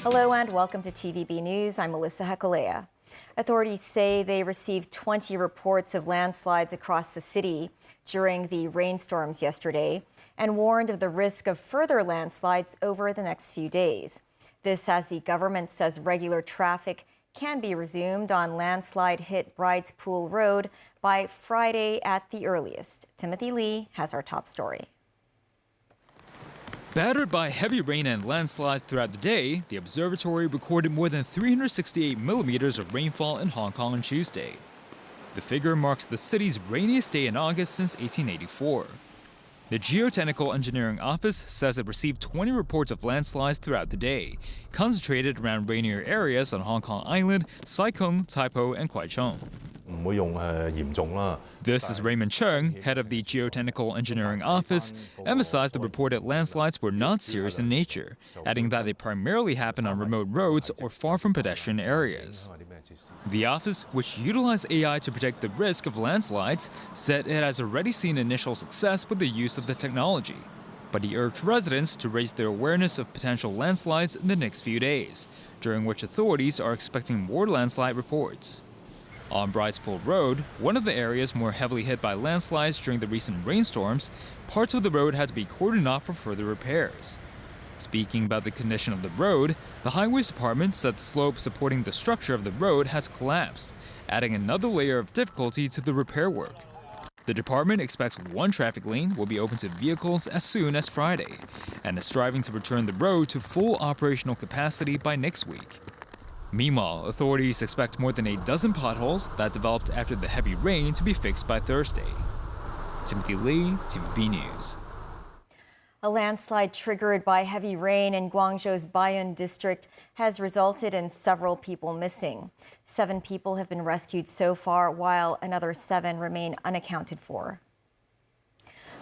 Hello and welcome to TVB News. I'm Melissa Hekalea. Authorities say they received 20 reports of landslides across the city during the rainstorms yesterday and warned of the risk of further landslides over the next few days. This as the government says regular traffic can be resumed on landslide-hit Brides Pool Road by Friday at the earliest. Timothy Lee has our top story. Battered by heavy rain and landslides throughout the day, the observatory recorded more than 368 millimeters of rainfall in Hong Kong on Tuesday. The figure marks the city's rainiest day in August since 1884. The Geotechnical Engineering Office says it received 20 reports of landslides throughout the day, concentrated around rainier areas on Hong Kong Island, Sai Kung, Tai Po, and Kwai Chung. This is Raymond Chung, head of the Geotechnical Engineering Office, emphasized the reported landslides were not serious in nature, adding that they primarily happen on remote roads or far from pedestrian areas. The office, which utilized AI to predict the risk of landslides, said it has already seen initial success with the use of the technology. But he urged residents to raise their awareness of potential landslides in the next few days, during which authorities are expecting more landslide reports. On Brides Pool Road, one of the areas more heavily hit by landslides during the recent rainstorms, parts of the road had to be cordoned off for further repairs. Speaking about the condition of the road, the Highways Department said the slope supporting the structure of the road has collapsed, adding another layer of difficulty to the repair work. The department expects one traffic lane will be open to vehicles as soon as Friday, and is striving to return the road to full operational capacity by next week. Meanwhile, authorities expect more than a dozen potholes that developed after the heavy rain to be fixed by Thursday. Timothy Lee, TVB News. A landslide triggered by heavy rain in Guangzhou's Baiyun district has resulted in several people missing. 7 people have been rescued so far, while another 7 remain unaccounted for.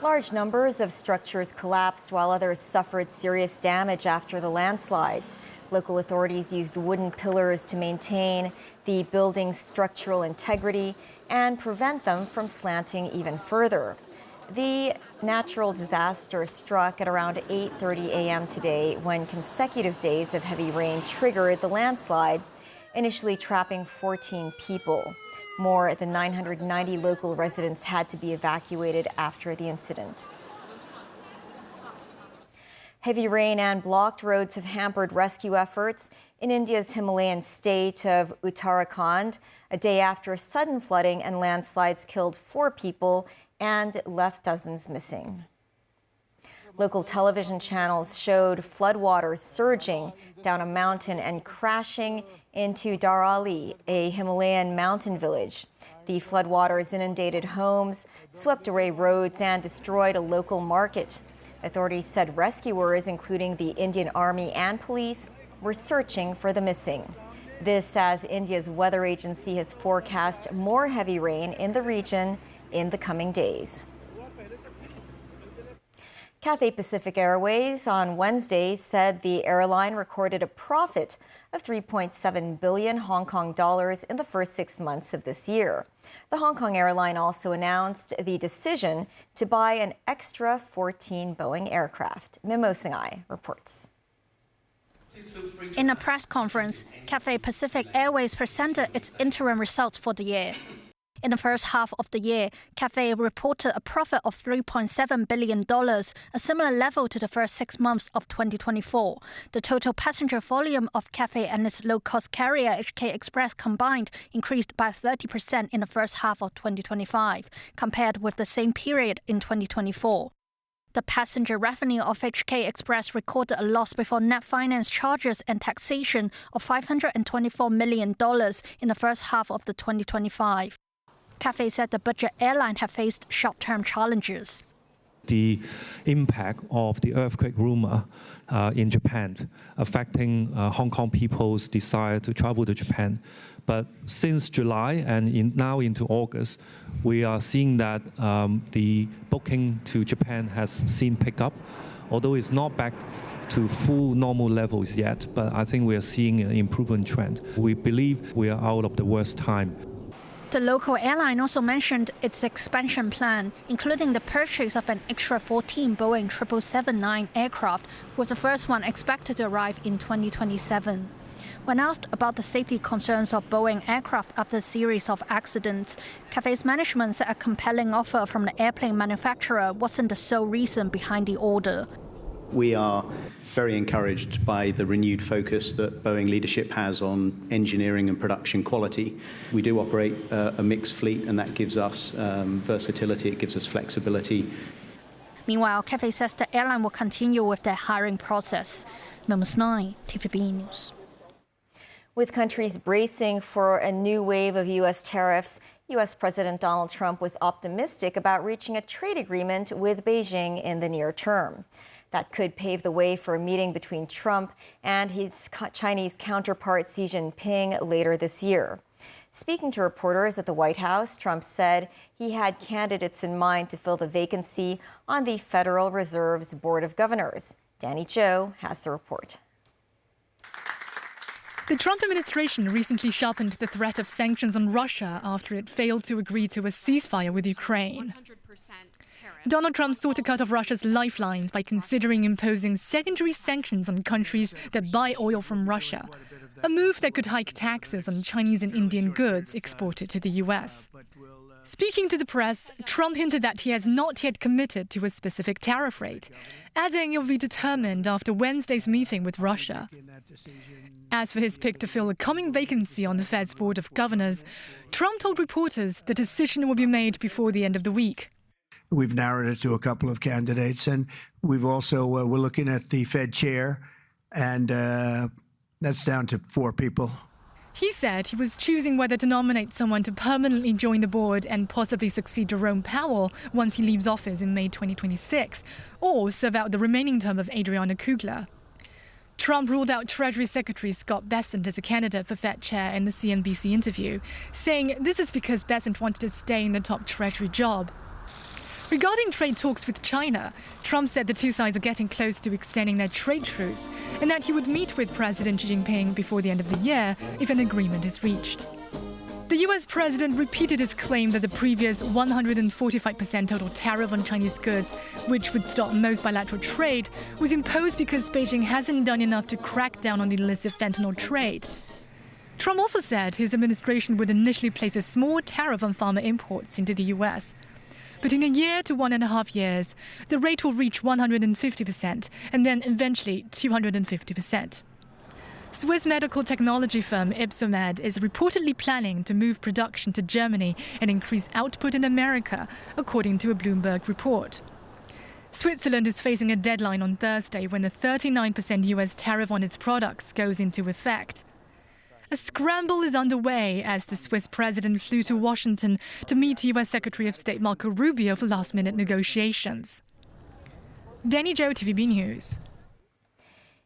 Large numbers of structures collapsed while others suffered serious damage after the landslide. Local authorities used wooden pillars to maintain the building's structural integrity and prevent them from slanting even further. The natural disaster struck at around 8:30 a.m. today when consecutive days of heavy rain triggered the landslide, initially trapping 14 people. More than 990 local residents had to be evacuated after the incident. Heavy rain and blocked roads have hampered rescue efforts in India's Himalayan state of Uttarakhand, a day after sudden flooding and landslides killed 4 people and left dozens missing. Local television channels showed floodwaters surging down a mountain and crashing into Darali, a Himalayan mountain village. The floodwaters inundated homes, swept away roads, and destroyed a local market. Authorities said rescuers, including the Indian Army and police, were searching for the missing. This as India's weather agency has forecast more heavy rain in the region in the coming days. Cathay Pacific Airways on Wednesday said the airline recorded a profit of 3.7 billion Hong Kong dollars in the first 6 months of this year. The Hong Kong airline also announced the decision to buy an extra 14 Boeing aircraft. Mimo Singhai reports. In a press conference, Cathay Pacific Airways presented its interim results for the year. In the first half of the year, Cathay reported a profit of $3.7 billion, a similar level to the first 6 months of 2024. The total passenger volume of Cathay and its low-cost carrier HK Express combined increased by 30% in the first half of 2025, compared with the same period in 2024. The passenger revenue of HK Express recorded a loss before net finance charges and taxation of $524 million in the first half of the 2025. Cathay said the budget airline had faced short-term challenges. The impact of the earthquake rumor in Japan affecting Hong Kong people's desire to travel to Japan. But since July and now into August, we are seeing that the booking to Japan has seen pick up. although it's not back to full normal levels yet, but I think we are seeing an improvement trend. We believe we are out of the worst time. The local airline also mentioned its expansion plan, including the purchase of an extra 14 Boeing 777-9 aircraft, with the first one expected to arrive in 2027. When asked about the safety concerns of Boeing aircraft after a series of accidents, Cathay's management said a compelling offer from the airplane manufacturer wasn't the sole reason behind the order. We are very encouraged by the renewed focus that Boeing leadership has on engineering and production quality. We do operate a mixed fleet, and that gives us versatility, it gives us flexibility. Meanwhile, Cathay says the airline will continue with their hiring process. Numbers 9, TVB News. With countries bracing for a new wave of U.S. tariffs, U.S. President Donald Trump was optimistic about reaching a trade agreement with Beijing in the near term. That could pave the way for a meeting between Trump and his Chinese counterpart Xi Jinping later this year. Speaking to reporters at the White House, Trump said he had candidates in mind to fill the vacancy on the Federal Reserve's Board of Governors. Danny Zhou has the report. The Trump administration recently sharpened the threat of sanctions on Russia after it failed to agree to a ceasefire with Ukraine. Donald Trump sought to cut off Russia's lifelines by considering imposing secondary sanctions on countries that buy oil from Russia, a move that could hike taxes on Chinese and Indian goods exported to the U.S. Speaking to the press, Trump hinted that he has not yet committed to a specific tariff rate, adding it will be determined after Wednesday's meeting with Russia. As for his pick to fill a coming vacancy on the Fed's Board of Governors, Trump told reporters the decision will be made before the end of the week. We've narrowed it to a couple of candidates, and we've also we're looking at the Fed chair, and that's down to 4 people. He said he was choosing whether to nominate someone to permanently join the board and possibly succeed Jerome Powell once he leaves office in May 2026, or serve out the remaining term of Adriana Kugler. Trump ruled out Treasury Secretary Scott Bessent as a candidate for Fed chair in the CNBC interview, saying this is because Bessent wanted to stay in the top Treasury job. Regarding trade talks with China, Trump said the two sides are getting close to extending their trade truce and that he would meet with President Xi Jinping before the end of the year if an agreement is reached. The US president repeated his claim that the previous 145% total tariff on Chinese goods, which would stop most bilateral trade, was imposed because Beijing hasn't done enough to crack down on the illicit fentanyl trade. Trump also said his administration would initially place a small tariff on pharma imports into the US. But in a year to 1.5 years, the rate will reach 150% and then eventually 250%. Swiss medical technology firm Ypsomed is reportedly planning to move production to Germany and increase output in America, according to a Bloomberg report. Switzerland is facing a deadline on Thursday when the 39% US tariff on its products goes into effect. A scramble is underway as the Swiss president flew to Washington to meet US Secretary of State Marco Rubio for last-minute negotiations. Danny Zhou, TVB News.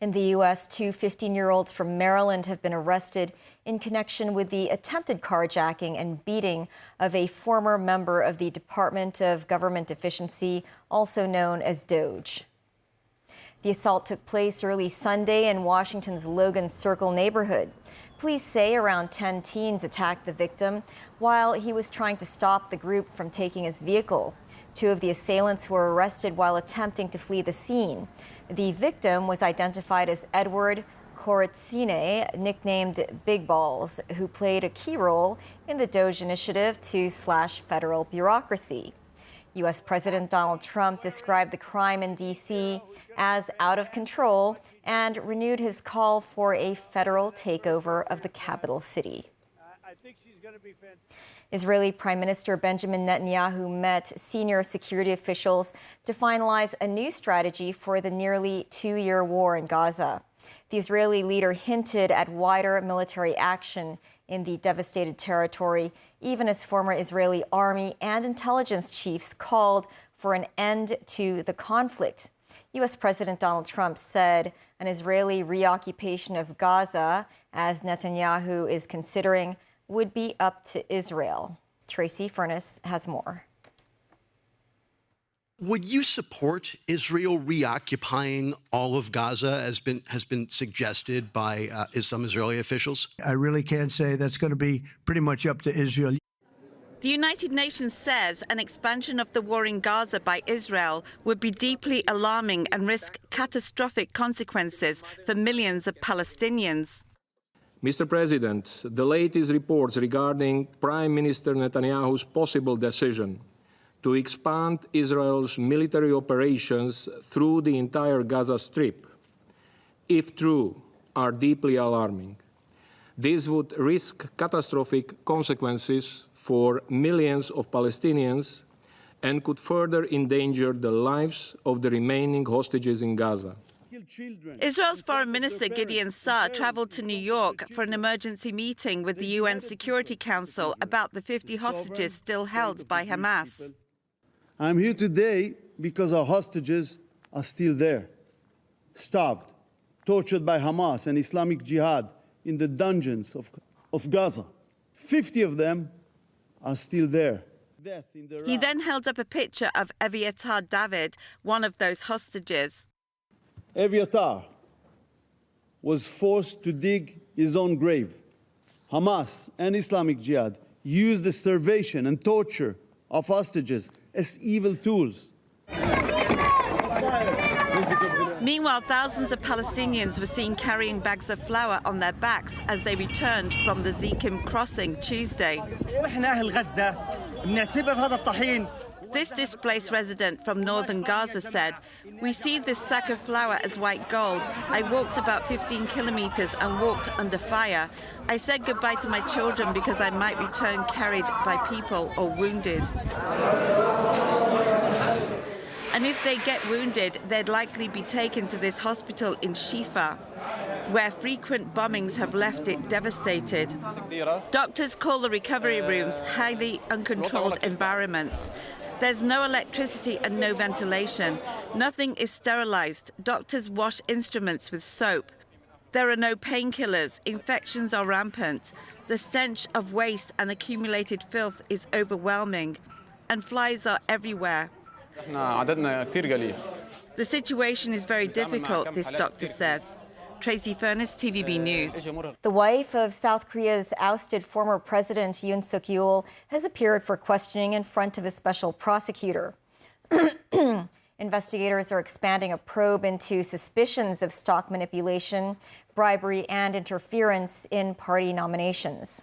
In the U.S., 2 15-year-olds from Maryland have been arrested in connection with the attempted carjacking and beating of a former member of the Department of Government Efficiency, also known as DOGE. The assault took place early Sunday in Washington's Logan Circle neighborhood. Police say around 10 teens attacked the victim while he was trying to stop the group from taking his vehicle. 2 of the assailants were arrested while attempting to flee the scene. The victim was identified as Edward Coritzine, nicknamed Big Balls, who played a key role in the DOGE initiative to slash federal bureaucracy. U.S. President Donald Trump described the crime in D.C. as out of control and renewed his call for a federal takeover of the capital city. Israeli Prime Minister Benjamin Netanyahu met senior security officials to finalize a new strategy for the nearly 2-year war in Gaza. The Israeli leader hinted at wider military action in the devastated territory, even as former Israeli army and intelligence chiefs called for an end to the conflict. U.S. President Donald Trump said an Israeli reoccupation of Gaza, as Netanyahu is considering, would be up to Israel. Tracy Furness has more. Would you support Israel reoccupying all of Gaza, as has been suggested by some Israeli officials? I really can't say. That's going to be pretty much up to Israel. The United Nations says an expansion of the war in Gaza by Israel would be deeply alarming and risk catastrophic consequences for millions of Palestinians. Mr. President, the latest reports regarding Prime Minister Netanyahu's possible decision to expand Israel's military operations through the entire Gaza Strip, if true, are deeply alarming. This would risk catastrophic consequences for millions of Palestinians and could further endanger the lives of the remaining hostages in Gaza. Israel's Foreign Minister Gideon Saar traveled to New York for an emergency meeting with the UN Security Council about the 50 hostages still held by Hamas. I'm here today because our hostages are still there, starved, tortured by Hamas and Islamic Jihad in the dungeons of Gaza. 50 of them are still there. He then held up a picture of Eviatar David, one of those hostages. Eviatar was forced to dig his own grave. Hamas and Islamic Jihad used the starvation and torture of hostages as evil tools. Meanwhile, thousands of Palestinians were seen carrying bags of flour on their backs as they returned from the Zikim crossing Tuesday. This displaced resident from northern Gaza said, "We see this sack of flour as white gold. I walked about 15 kilometers and walked under fire. I said goodbye to my children because I might return carried by people or wounded. And if they get wounded, they'd likely be taken to this hospital in Shifa, where frequent bombings have left it devastated. Doctors call the recovery rooms highly uncontrolled environments. There's no electricity and no ventilation. Nothing is sterilized. Doctors wash instruments with soap. There are no painkillers. Infections are rampant. The stench of waste and accumulated filth is overwhelming, and flies are everywhere. The situation is very difficult, this doctor says. Tracy Furness, TVB News. The wife of South Korea's ousted former president Yoon Suk-yeol has appeared for questioning in front of a special prosecutor. Investigators are expanding a probe into suspicions of stock manipulation, bribery, and interference in party nominations.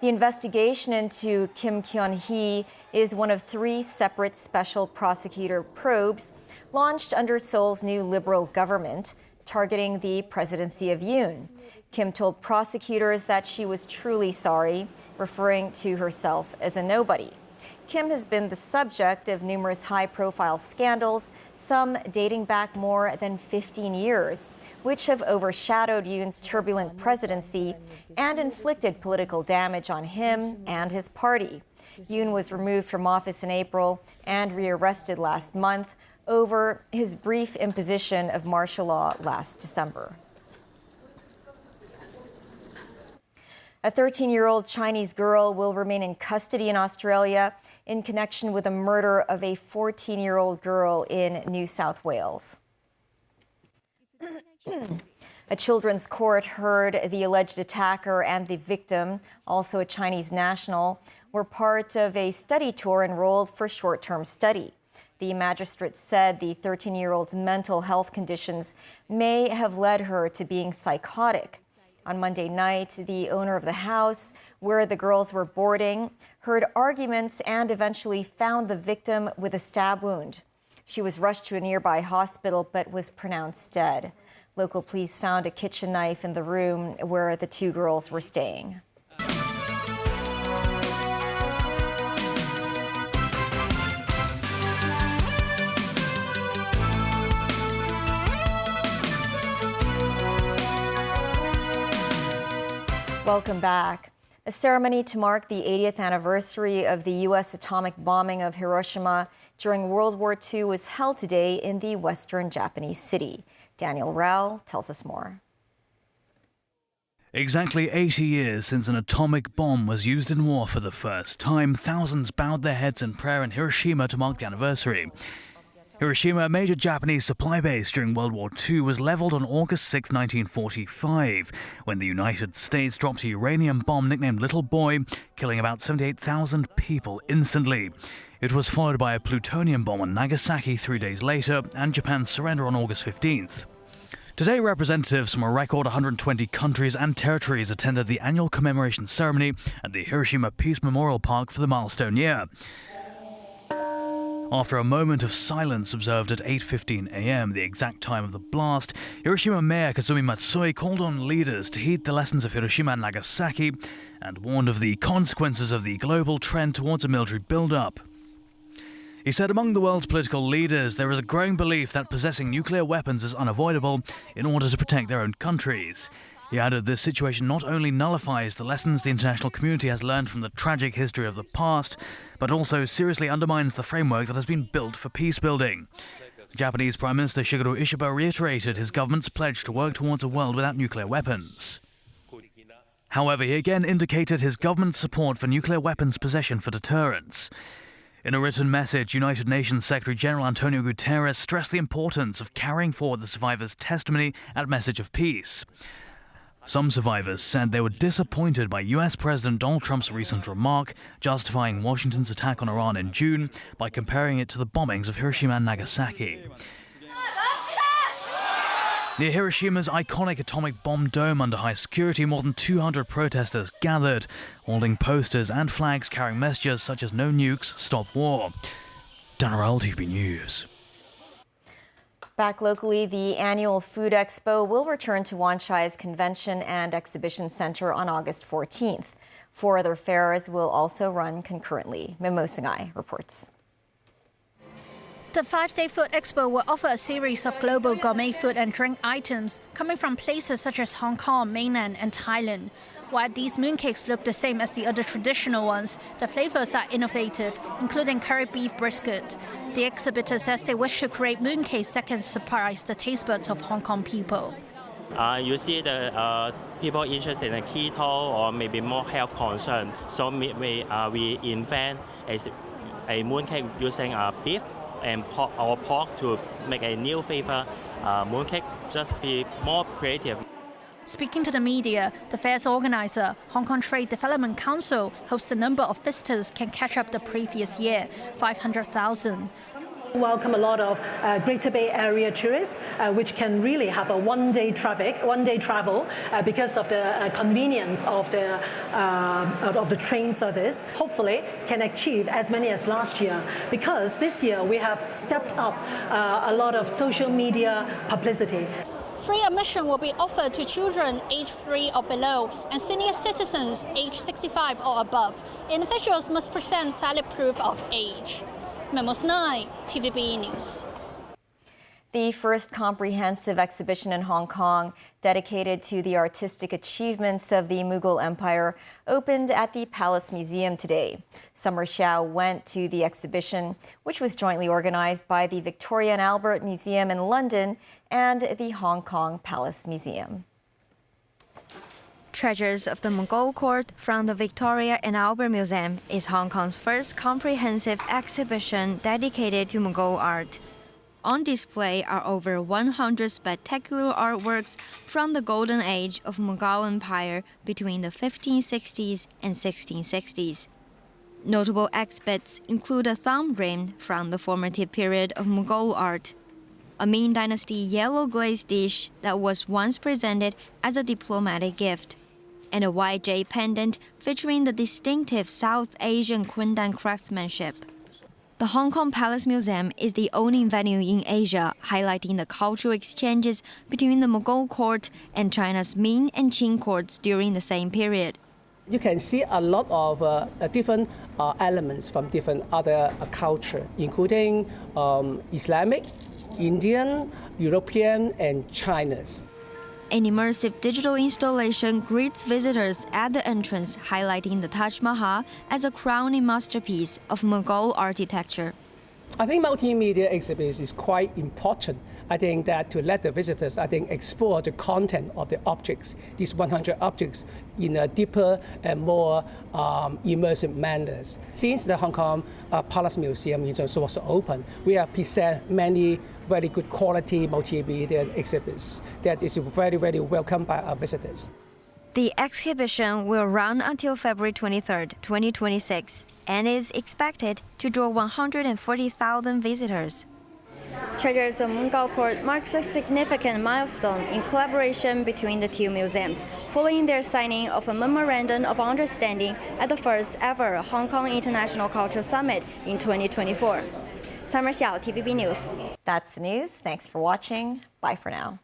The investigation into Kim Kyun-hee is one of 3 separate special prosecutor probes launched under Seoul's new liberal government, targeting the presidency of Yoon. Kim told prosecutors that she was truly sorry, referring to herself as a nobody. Kim has been the subject of numerous high-profile scandals, some dating back more than 15 years, which have overshadowed Yoon's turbulent presidency and inflicted political damage on him and his party. Yoon was removed from office in April and rearrested last month over his brief imposition of martial law last December. A 13-year-old Chinese girl will remain in custody in Australia in connection with the murder of a 14-year-old girl in New South Wales. A children's court heard the alleged attacker and the victim, also a Chinese national, were part of a study tour enrolled for short-term study. The magistrate said the 13-year-old's mental health conditions may have led her to being psychotic. On Monday night, the owner of the house where the girls were boarding heard arguments and eventually found the victim with a stab wound. She was rushed to a nearby hospital but was pronounced dead. Local police found a kitchen knife in the room where the 2 girls were staying. Welcome back. A ceremony to mark the 80th anniversary of the U.S. atomic bombing of Hiroshima during World War II was held today in the western Japanese city. Daniel Rao tells us more. Exactly 80 years since an atomic bomb was used in war for the first time, thousands bowed their heads in prayer in Hiroshima to mark the anniversary. Hiroshima, a major Japanese supply base during World War II, was leveled on August 6, 1945, when the United States dropped a uranium bomb nicknamed Little Boy, killing about 78,000 people instantly. It was followed by a plutonium bomb on Nagasaki 3 days later, and Japan's surrender on August 15th. Today, representatives from a record 120 countries and territories attended the annual commemoration ceremony at the Hiroshima Peace Memorial Park for the milestone year. After a moment of silence observed at 8:15 a.m., the exact time of the blast, Hiroshima Mayor Kazumi Matsui called on leaders to heed the lessons of Hiroshima and Nagasaki and warned of the consequences of the global trend towards a military build-up. He said among the world's political leaders, there is a growing belief that possessing nuclear weapons is unavoidable in order to protect their own countries. He added this situation not only nullifies the lessons the international community has learned from the tragic history of the past, but also seriously undermines the framework that has been built for peace building. Japanese Prime Minister Shigeru Ishiba reiterated his government's pledge to work towards a world without nuclear weapons. However, he again indicated his government's support for nuclear weapons possession for deterrence. In a written message, United Nations Secretary-General Antonio Guterres stressed the importance of carrying forward the survivors' testimony at Message of Peace. Some survivors said they were disappointed by US President Donald Trump's recent remark, justifying Washington's attack on Iran in June by comparing it to the bombings of Hiroshima and Nagasaki. Near Hiroshima's iconic atomic bomb dome under high security, more than 200 protesters gathered, holding posters and flags carrying messages such as "No nukes, stop war." Dan Arel, TVB News. Back locally, the annual Food Expo will return to Wan Chai's Convention and Exhibition Center on August 14th. 4 other fairs will also run concurrently. Memo Singai reports. The 5-day Food Expo will offer a series of global gourmet food and drink items coming from places such as Hong Kong, mainland and Thailand. While these mooncakes look the same as the other traditional ones, the flavors are innovative, including curry beef brisket. The exhibitor says they wish to create mooncakes that can surprise the taste buds of Hong Kong people. You see the people interested in keto or maybe more health concern. So we invent a mooncake using beef and pork to make a new flavor mooncake, just be more creative. Speaking to the media, the fair's organizer, Hong Kong Trade Development Council, hopes the number of visitors can catch up the previous year, 500,000. Welcome a lot of Greater Bay Area tourists, which can really have a one-day travel because of the convenience of the train service. Hopefully, can achieve as many as last year, because this year we have stepped up a lot of social media publicity. Free admission will be offered to children aged 3 or below and senior citizens aged 65 or above. Individuals must present valid proof of age. Memos 9, TVB News. The first comprehensive exhibition in Hong Kong dedicated to the artistic achievements of the Mughal Empire opened at the Palace Museum today. Summer Xiao went to the exhibition, which was jointly organized by the Victoria and Albert Museum in London and the Hong Kong Palace Museum. Treasures of the Mughal Court from the Victoria and Albert Museum is Hong Kong's first comprehensive exhibition dedicated to Mughal art. On display are over 100 spectacular artworks from the golden age of Mughal Empire between the 1560s and 1660s. Notable exhibits include a thumb ring from the formative period of Mughal art, a Ming Dynasty yellow glazed dish that was once presented as a diplomatic gift, and a white jade pendant featuring the distinctive South Asian Quindan craftsmanship. The Hong Kong Palace Museum is the only venue in Asia highlighting the cultural exchanges between the Mughal court and China's Ming and Qing courts during the same period. You can see a lot of different elements from different other culture, including Islamic, Indian, European, and Chinese. An immersive digital installation greets visitors at the entrance, highlighting the Taj Mahal as a crowning masterpiece of Mughal architecture. I think multimedia exhibit is quite important I think that to let the visitors, explore the content of the objects, these 100 objects, in a deeper and more immersive manners. Since the Hong Kong Palace Museum was open, we have presented many very good quality multimedia exhibits that is very, very welcomed by our visitors. The exhibition will run until February 23, 2026, and is expected to draw 140,000 visitors. Treasures of Mughal Court marks a significant milestone in collaboration between the two museums, following their signing of a Memorandum of Understanding at the first ever Hong Kong International Cultural Summit in 2024. Summer Xiao, TVB News. That's the news. Thanks for watching. Bye for now.